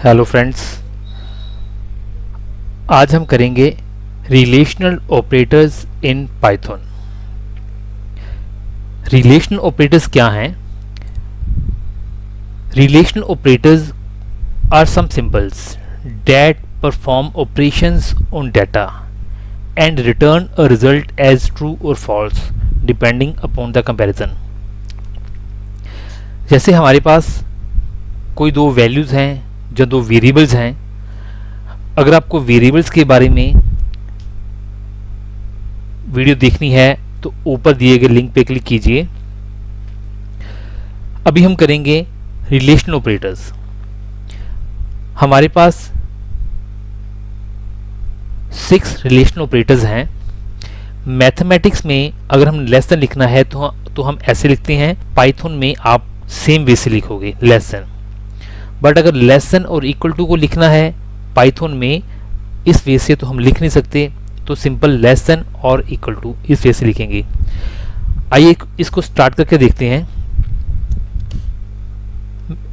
Hello friends, आज हम करेंगे relational operators in Python. Relational operators क्या हैं? Relational operators are some symbols that perform operations on data and return a result as true और false depending upon the comparison. जैसे हमारे पास कोई दो वैल्यूज़ हैं, जो दो वेरिएबल्स हैं। अगर आपको वेरिएबल्स के बारे में वीडियो देखनी है तो ऊपर दिए गए लिंक पे क्लिक कीजिए। अभी हम करेंगे रिलेशनल ऑपरेटर्स। हमारे पास 6 रिलेशनल ऑपरेटर्स हैं। मैथमेटिक्स में अगर हम लेस देन लिखना है तो हम ऐसे लिखते हैं। पाइथन में आप सेम वे से लिखोगे लेस देन। बट अगर लेस देन और इक्वल टू को लिखना है पाइथन में इस वे से तो हम लिख नहीं सकते, तो सिंपल लेस देन और इक्वल टू इस वे से लिखेंगे। आइए इसको स्टार्ट करके देखते हैं।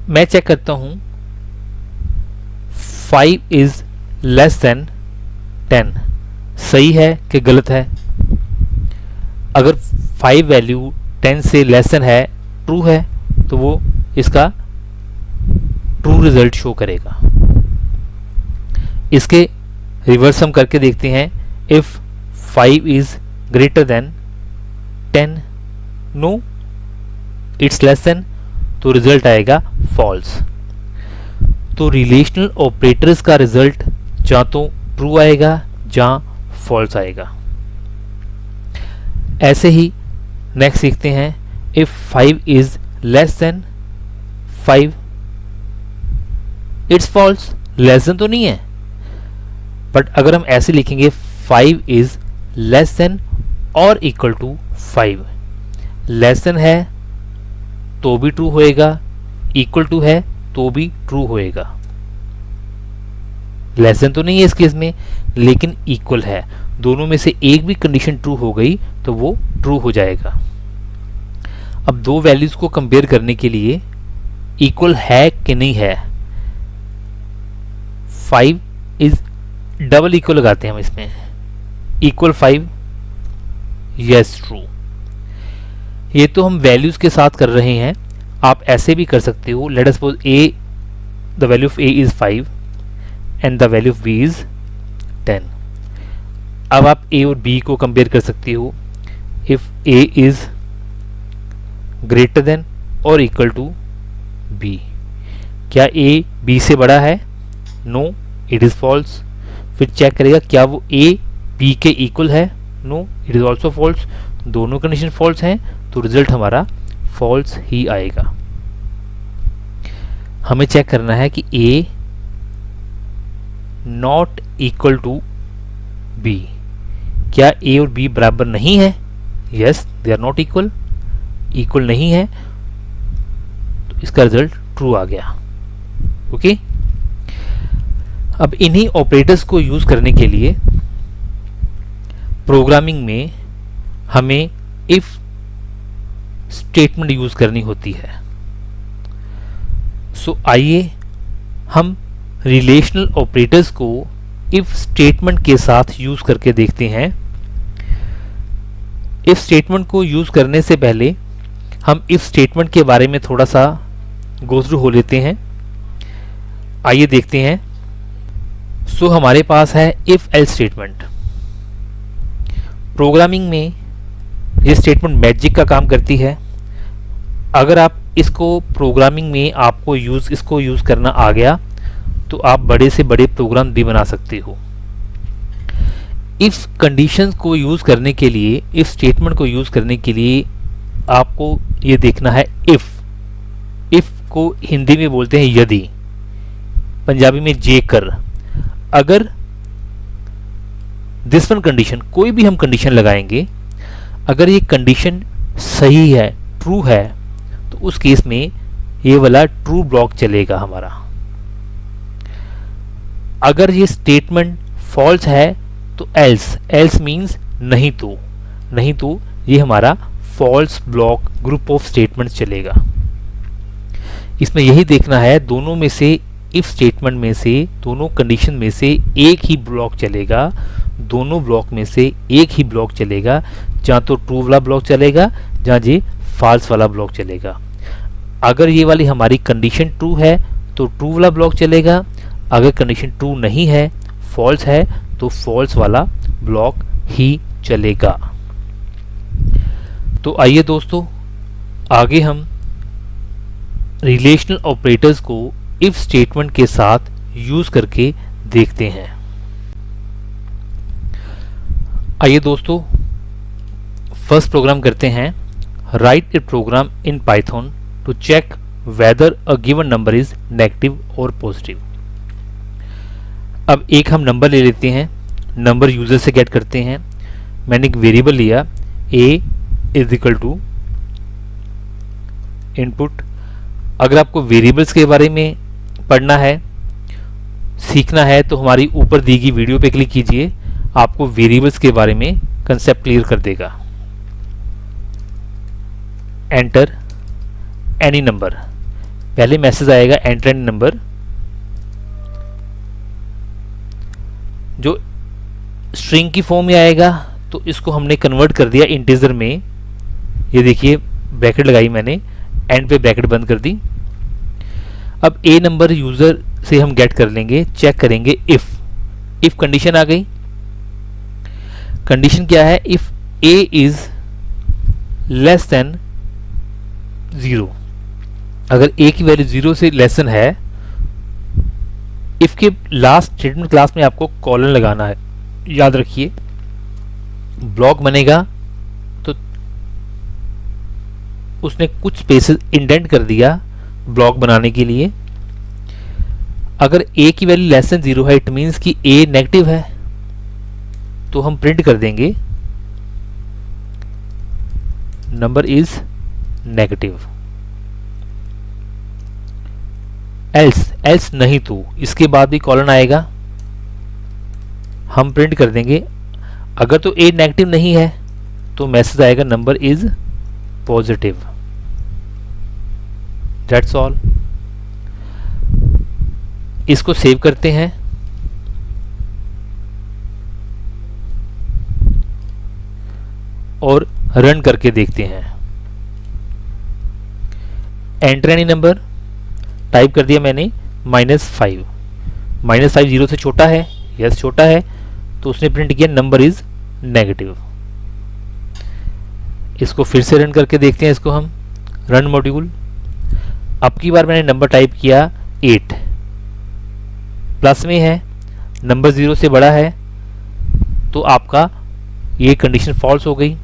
मैं चेक करता हूं 5 इज लेस देन 10 सही है कि गलत है। अगर 5 वैल्यू 10 से लेस देन है, ट्रू है, तो वो इसका ट्रू रिजल्ट शो करेगा। इसके रिवर्स हम करके देखते हैं। If 5 is greater than 10, no it's less than, तो रिजल्ट आएगा फॉल्स। तो रिलेशनल ऑपरेटर्स का रिजल्ट या तो ट्रू आएगा या फॉल्स आएगा। ऐसे ही नेक्स्ट सीखते हैं। If 5 is less than 5, it's false, less than तो नहीं है। बट अगर हम ऐसे लिखेंगे 5 इज लेस देन और इक्वल टू 5, लेस देन है तो भी ट्रू होएगा, इक्वल टू है तो भी ट्रू होएगा। लेस देन तो नहीं है इस केस में, लेकिन इक्वल है। दोनों में से एक भी कंडीशन ट्रू हो गई तो वो ट्रू हो जाएगा। अब दो वैल्यूज को कंपेयर करने के लिए इक्वल है कि नहीं है, 5 इज डबल इक्वल लगाते हैं हम इसमें। Equal 5, yes true. ये तो हम वैल्यूज के साथ कर रहे हैं। आप ऐसे भी कर सकते हो। Let us suppose A, the value of A is 5 and the value of B is 10। अब आप ए और बी को कंपेयर कर सकते हो। If A is greater than और इक्वल टू बी, क्या ए बी से बड़ा है? No, it is false. फिर चेक करेगा क्या वो ए बी के इक्वल है? No, it is also false. दोनों कंडीशन फॉल्स हैं तो रिजल्ट हमारा फॉल्स ही आएगा। हमें चेक करना है कि A not equal to B, क्या ए और बी बराबर नहीं है? Yes, they are not equal, equal नहीं है, तो इसका रिजल्ट ट्रू आ गया। ओके। अब इन्हीं ऑपरेटर्स को यूज करने के लिए प्रोग्रामिंग में हमें इफ स्टेटमेंट यूज करनी होती है। सो आइए हम रिलेशनल ऑपरेटर्स को इफ स्टेटमेंट के साथ यूज करके देखते हैं। इफ स्टेटमेंट को यूज करने से पहले हम इफ स्टेटमेंट के बारे में थोड़ा सा गो थ्रू हो लेते हैं। आइए देखते हैं। सो हमारे पास है इफ एल्स स्टेटमेंट। प्रोग्रामिंग में ये स्टेटमेंट मैजिक का काम करती है। अगर आप इसको प्रोग्रामिंग में आपको इसको यूज करना आ गया तो आप बड़े से बड़े प्रोग्राम भी बना सकते हो। इफ कंडीशंस को यूज करने के लिए, इफ स्टेटमेंट को यूज करने के लिए आपको ये देखना है इफ को हिंदी में बोलते हैं यदि, पंजाबी में जेकर। अगर दिस वन कंडीशन, कोई भी हम कंडीशन लगाएंगे, अगर ये कंडीशन सही है, ट्रू है, तो उस केस में ये वाला ट्रू ब्लॉक चलेगा हमारा। अगर ये स्टेटमेंट फॉल्स है तो एल्स मींस नहीं तो ये हमारा false block group of statements चलेगा। इसमें यही देखना है दोनों में से इफ स्टेटमेंट में से दोनों कंडीशन में से एक ही ब्लॉक चलेगा, दोनों ब्लॉक में से एक ही ब्लॉक चलेगा, जहाँ तो ट्रू वाला ब्लॉक चलेगा, जहाँ जी फॉल्स वाला ब्लॉक चलेगा। अगर ये वाली हमारी कंडीशन ट्रू है तो ट्रू वाला ब्लॉक चलेगा, अगर कंडीशन ट्रू नहीं है, फॉल्स है, तो फॉल्स वाला ब्लॉक ही चलेगा। तो आइए दोस्तों आगे हम रिलेशनल ऑपरेटर्स को इफ स्टेटमेंट के साथ यूज करके देखते हैं। आइए दोस्तों फर्स्ट प्रोग्राम करते हैं। Write a program in Python to check whether a given number is negative और पॉजिटिव। अब एक हम नंबर ले लेते हैं, नंबर यूजर से गेट करते हैं। मैंने एक वेरिएबल लिया a is equal to input. अगर आपको वेरिएबल्स के बारे में पढ़ना है, सीखना है, तो हमारी ऊपर दी गई वीडियो पे क्लिक कीजिए, आपको वेरिएबल्स के बारे में कंसेप्ट क्लियर कर देगा। एंटर एनी नंबर, पहले मैसेज आएगा एंटर एनी नंबर, जो स्ट्रिंग की फॉर्म में आएगा, तो इसको हमने कन्वर्ट कर दिया इंटीजर में। ये देखिए ब्रैकेट लगाई मैंने, एंड पे ब्रैकेट बंद कर दी। अब ए नंबर यूजर से हम गेट कर लेंगे, चेक करेंगे इफ कंडीशन आ गई। कंडीशन क्या है? If A is less then 0, अगर ए की वैल्यू 0 से लेसन है, इफ के लास्ट स्टेटमेंट क्लास में आपको कॉलन लगाना है, याद रखिए। ब्लॉक बनेगा तो उसने कुछ स्पेसेस इंडेंट कर दिया ब्लॉक बनाने के लिए। अगर ए की वैल्यू लेस देन 0 है, इट मीन्स कि ए नेगेटिव है, तो हम प्रिंट कर देंगे नंबर इज नेगेटिव। एल्स नहीं तो इसके बाद भी कॉलन आएगा, हम प्रिंट कर देंगे। अगर तो ए नेगेटिव नहीं है तो मैसेज आएगा number is positive. That's all. इसको सेव करते हैं और रन करके देखते हैं। एंटर एनी नंबर टाइप कर दिया मैंने, -5। -5 0 से छोटा है, यस छोटा है, तो उसने प्रिंट किया नंबर इज नेगेटिव। इसको फिर से रन करके देखते हैं। इसको हम रन मॉड्यूल, अब की बार मैंने नंबर टाइप किया 8, प्लस में है, नंबर 0 से बड़ा है, तो आपका ये कंडीशन फॉल्स हो गई।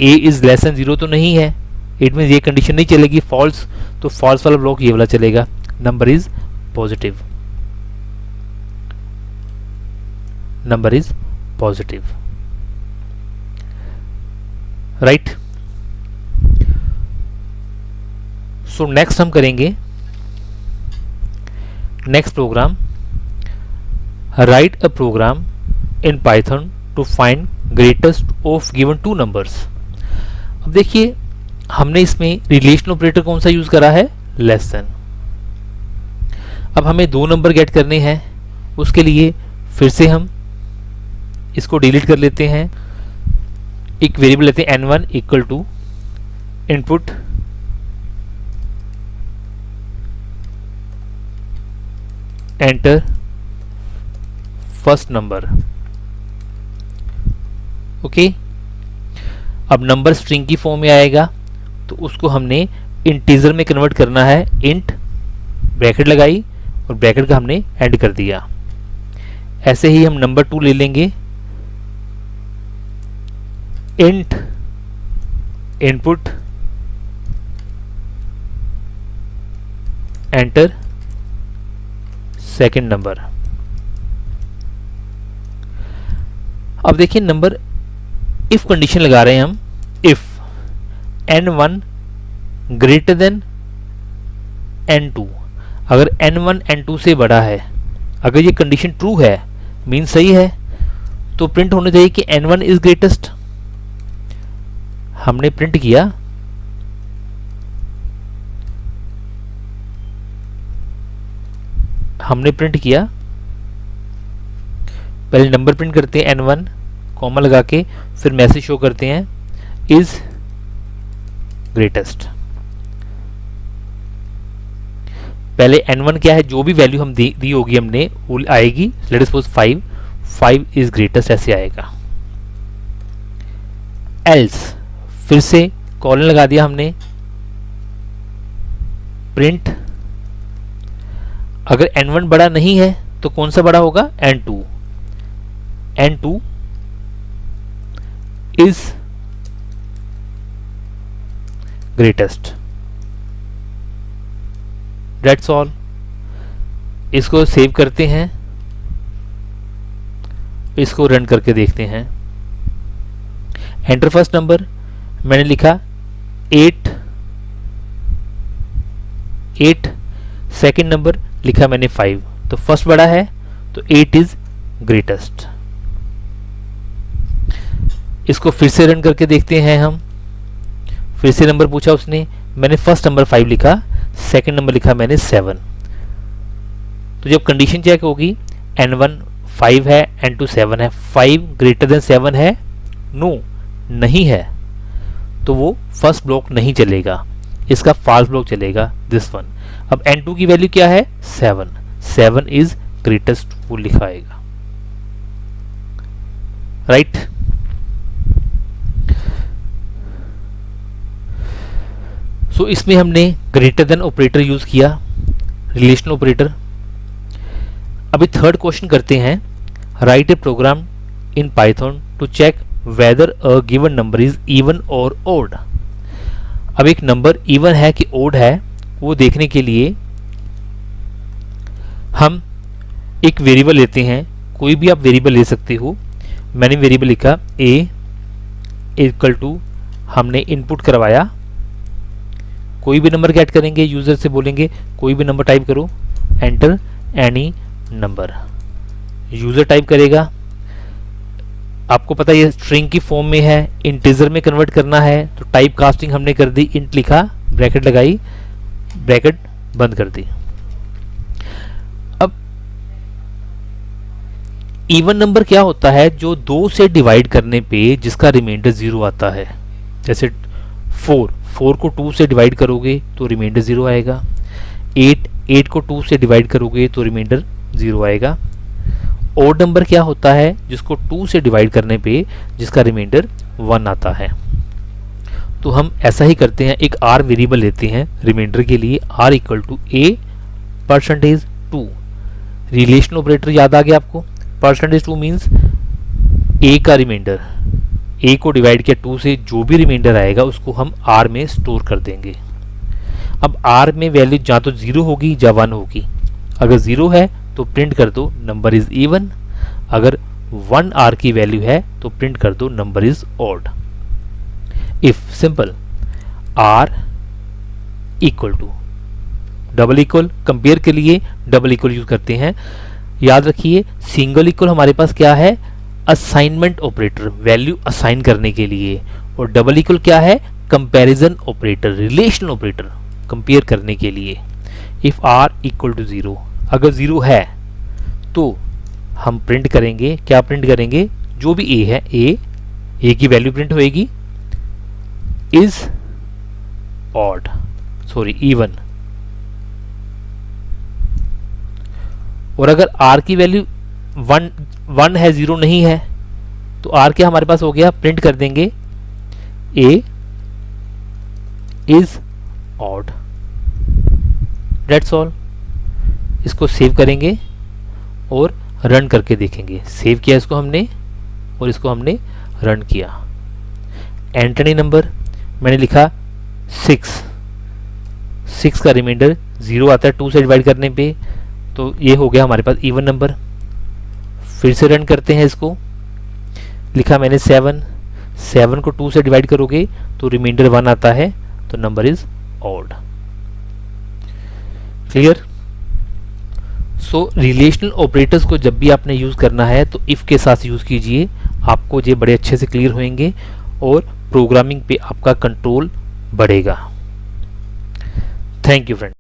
ए इज लेस देन 0 तो नहीं है, इट मीन्स ये कंडीशन नहीं चलेगी, फॉल्स, तो फॉल्स वाला ब्लॉक ये वाला चलेगा, number is positive. Number is positive, right. So next हम करेंगे next program, write a program in Python to find greatest of given 2 numbers. अब देखिए हमने इसमें रिलेशनल ऑपरेटर कौन सा यूज करा है? Less than. अब हमें 2 नंबर गेट करने हैं, उसके लिए फिर से हम इसको डिलीट कर लेते हैं। एक वेरिएबल लेते हैं n1 equal to input enter first number. Okay, अब नंबर स्ट्रिंग की फॉर्म में आएगा, तो उसको हमने इंटीजर में कन्वर्ट करना है। इंट ब्रैकेट लगाई और ब्रैकेट का हमने एंड कर दिया। ऐसे ही हम नंबर 2 ले लेंगे, int input enter second number. अब देखिए नंबर इफ कंडीशन लगा रहे हैं हम, if n1 greater than n2, अगर n1 n2 से बड़ा है, अगर ये कंडीशन ट्रू है, मीन सही है, तो प्रिंट होना चाहिए कि n1 इज ग्रेटेस्ट। हमने प्रिंट किया हमने प्रिंट किया, पहले नंबर प्रिंट करते हैं N1 कॉमा लगा के, फिर मैसेज शो करते हैं इज ग्रेटेस्ट। पहले N1 क्या है, जो भी वैल्यू हम दी होगी हमने वो आएगी। Late us suppose 5 is greatest ऐसे आएगा। एल्स फिर से कॉलन लगा दिया हमने, प्रिंट अगर N1 बड़ा नहीं है तो कौन सा बड़ा होगा, N2 is greatest. That's all. इसको सेव करते हैं, इसको रन करके देखते हैं। एंटर फर्स्ट नंबर, मैंने लिखा 8। सेकंड नंबर लिखा मैंने 5, तो फर्स्ट बड़ा है तो 8 इज ग्रेटेस्ट। इसको फिर से रन करके देखते हैं हम। फिर से नंबर पूछा उसने, मैंने फर्स्ट नंबर 5 लिखा, सेकंड नंबर लिखा मैंने 7। तो जब कंडीशन चेक होगी N1 5 है, N2 7 है, 5 ग्रेटर देन 7 है, नो नहीं है, तो वो फर्स्ट ब्लॉक नहीं चलेगा, इसका फॉल्स ब्लॉक चलेगा, दिस वन। अब N2 की वैल्यू क्या है, 7 इज ग्रेटेस्ट, वो लिखा आएगा, राइट। सो इसमें हमने ग्रेटर देन ऑपरेटर यूज किया, रिलेशनल ऑपरेटर। अभी थर्ड क्वेश्चन करते हैं, write a program in Python to check whether a given number is even और ओड। अब एक नंबर इवन है कि ओड है वो देखने के लिए हम एक वेरिएबल लेते हैं, कोई भी आप वेरिएबल ले सकते हो। मैंने वेरिएबल लिखा a इक्वल टू, हमने इनपुट करवाया, कोई भी नंबर गेट करेंगे, यूजर से बोलेंगे कोई भी नंबर टाइप करो, enter any number, user type करेगा। आपको पता है ये स्ट्रिंग की फॉर्म में है, इंटीजर में कन्वर्ट करना है तो टाइप कास्टिंग हमने कर दी, इंट लिखा, ब्रैकेट लगाई, ब्रैकेट बंद कर दी। अब इवन नंबर क्या होता है, जो 2 से डिवाइड करने पे जिसका रिमाइंडर 0 आता है। जैसे 4 को 2 से डिवाइड करोगे तो रिमाइंडर 0 आएगा, 8 को 2 से डिवाइड करोगे तो रिमाइंडर 0 आएगा। ओड नंबर क्या होता है, जिसको 2 से डिवाइड करने पे जिसका रिमाइंडर 1 आता है। तो हम ऐसा ही करते हैं, एक r वेरिएबल लेते हैं रिमाइंडर के लिए, r equal to a%2। Relation operator याद आ गया आपको, %2 मीन्स a का रिमाइंडर, a को डिवाइड किया 2 से, जो भी रिमाइंडर आएगा उसको हम r में स्टोर कर देंगे। अब r में वैल्यू या तो 0 होगी या 1 होगी। अगर 0 है तो प्रिंट कर दो नंबर इज इवन, अगर 1 r की वैल्यू है तो प्रिंट कर दो number is odd. If simple r equal to double equal, compare के लिए डबल इक्वल यूज करते हैं। याद रखिए सिंगल इक्वल हमारे पास क्या है, असाइनमेंट ऑपरेटर, वैल्यू असाइन करने के लिए, और डबल इक्वल क्या है, comparison operator, relational operator, compare करने के लिए। इफ r इक्वल टू 0, अगर 0 है तो हम प्रिंट करेंगे, क्या प्रिंट करेंगे, जो भी a है, a की वैल्यू प्रिंट होएगी, इज ऑड, सॉरी इवन। और अगर r की वैल्यू 1 है, 0 नहीं है, तो r क्या हमारे पास हो गया, प्रिंट कर देंगे a is odd, that's all. इसको सेव करेंगे और रन करके देखेंगे। सेव किया इसको हमने और इसको हमने रन किया। एंटर एनी नंबर, मैंने लिखा 6 का रिमाइंडर 0 आता है 2 से डिवाइड करने पे, तो ये हो गया हमारे पास इवन नंबर। फिर से रन करते हैं इसको, लिखा मैंने 7 को 2 से डिवाइड करोगे तो रिमाइंडर 1 आता है, तो number is odd. Clear. So relational operators को जब भी आपने यूज करना है तो इफ के साथ यूज कीजिए, आपको ये बड़े अच्छे से क्लियर होंगे और प्रोग्रामिंग पे आपका कंट्रोल बढ़ेगा। Thank you friend.